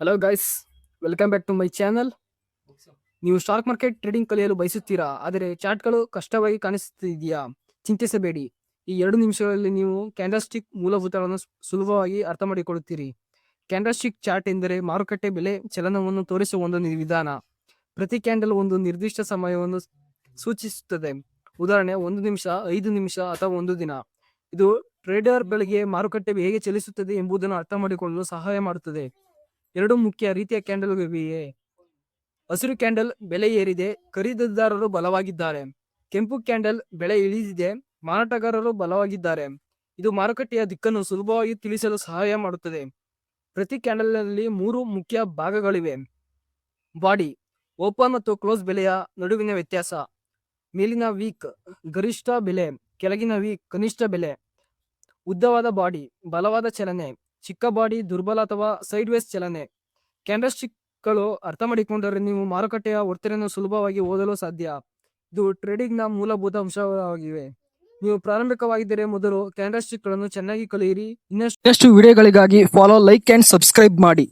Hello guys, welcome back to my channel. ನೀವು stock market trading ಕಲಿಯಲು ಬಯಸುತ್ತೀರಾ, ಆದರೆ ಚಾರ್ಟ್ಗಳು ಕಷ್ಟವಾಗಿ ಕಾಣಿಸುತ್ತಿದೆಯಾ? ಚಿಂತಿಸಬೇಡಿ. ಈ 2 ನಿಮಿಷಗಳಲ್ಲಿ ನೀವು ಕ್ಯಾಂಡಲ್ಸ್ಟಿಕ್ ಮೂಲಭೂತಗಳನ್ನು ಸುಲಭವಾಗಿ ಅರ್ಥ ಮಾಡಿಕೊಳ್ಳುತ್ತೀರಿ. ಕ್ಯಾಂಡಲ್ಸ್ಟಿಕ್ ಚಾರ್ಟ್ ಎಂದರೆ ಮಾರುಕಟ್ಟೆ ಬೆಲೆ ಚಲನವನ್ನು ತೋರಿಸುವ ಒಂದು ವಿಧಾನ. ಪ್ರತಿ ಕ್ಯಾಂಡಲ್ ಒಂದು ನಿರ್ದಿಷ್ಟ ಸಮಯವನ್ನು ಸೂಚಿಸುತ್ತದೆ. ಉದಾಹರಣೆ 1 ನಿಮಿಷ, 5 ನಿಮಿಷ ಅಥವಾ 1 ದಿನ. ಇದು ಟ್ರೇಡರ್ಗಳಿಗೆ ಮಾರುಕಟ್ಟೆ ಹೇಗೆ ಚಲಿಸುತ್ತದೆ ಎಂಬುದನ್ನು ಅರ್ಥ ಮಾಡಿಕೊಳ್ಳಲು ಸಹಾಯ ಮಾಡುತ್ತದೆ. 2 ಮುಖ್ಯ ರೀತಿಯ ಕ್ಯಾಂಡಲ್ಗಳಿವೆ. ಹಸಿರು ಕ್ಯಾಂಡಲ್ ಬೆಲೆ ಏರಿದೆ, ಖರೀದಿದಾರರು ಬಲವಾಗಿದ್ದಾರೆ. ಕೆಂಪು ಕ್ಯಾಂಡಲ್ ಬೆಲೆ ಇಳಿದಿದೆ, ಮಾರಾಟಗಾರರು ಬಲವಾಗಿದ್ದಾರೆ. ಇದು ಮಾರುಕಟ್ಟೆಯ ದಿಕ್ಕನ್ನು ಸುಲಭವಾಗಿ ತಿಳಿಸಲು ಸಹಾಯ ಮಾಡುತ್ತದೆ. ಪ್ರತಿ ಕ್ಯಾಂಡಲ್ನಲ್ಲಿ 3 ಮುಖ್ಯ ಭಾಗಗಳಿವೆ. ಬಾಡಿ, ಓಪನ್ ಮತ್ತು ಕ್ಲೋಸ್ ಬೆಲೆಯ ನಡುವಿನ ವ್ಯತ್ಯಾಸ. ಮೇಲಿನ ವೀಕ್ ಗರಿಷ್ಠ ಬೆಲೆ, ಕೆಳಗಿನ ವೀಕ್ ಕನಿಷ್ಠ ಬೆಲೆ. ಉದ್ದವಾದ ಬಾಡಿ ಬಲವಾದ ಚಲನೆ, ಚಿಕ್ಕ ಬಾಡಿ ದುರ್ಬಲ ಅಥವಾ ಸೈಡ್ವೇಸ್ ಚಲನೆ. ಕ್ಯಾಂಡಲ್ಸ್ಟಿಕ್ಗಳು ಅರ್ಥ ಮಾಡಿಕೊಂಡರೆ ನೀವು ಮಾರುಕಟ್ಟೆಯ ವರ್ತನೆಯನ್ನು ಸುಲಭವಾಗಿ ಓದಲು ಸಾಧ್ಯ. ಇದು ಟ್ರೇಡಿಂಗ್ನ ಮೂಲಭೂತ ಅಂಶವಾಗಿವೆ. ನೀವು ಪ್ರಾರಂಭಿಕವಾಗಿದ್ದರೆ ಮೊದಲು ಕ್ಯಾಂಡಲ್ಸ್ಟಿಕ್ಗಳನ್ನು ಚೆನ್ನಾಗಿ ಕಲಿಯಿರಿ. ಇನ್ನಷ್ಟು ವಿಡಿಯೋಗಳಿಗಾಗಿ ಫಾಲೋ, ಲೈಕ್ ಅಂಡ್ ಸಬ್ಸ್ಕ್ರೈಬ್ ಮಾಡಿ.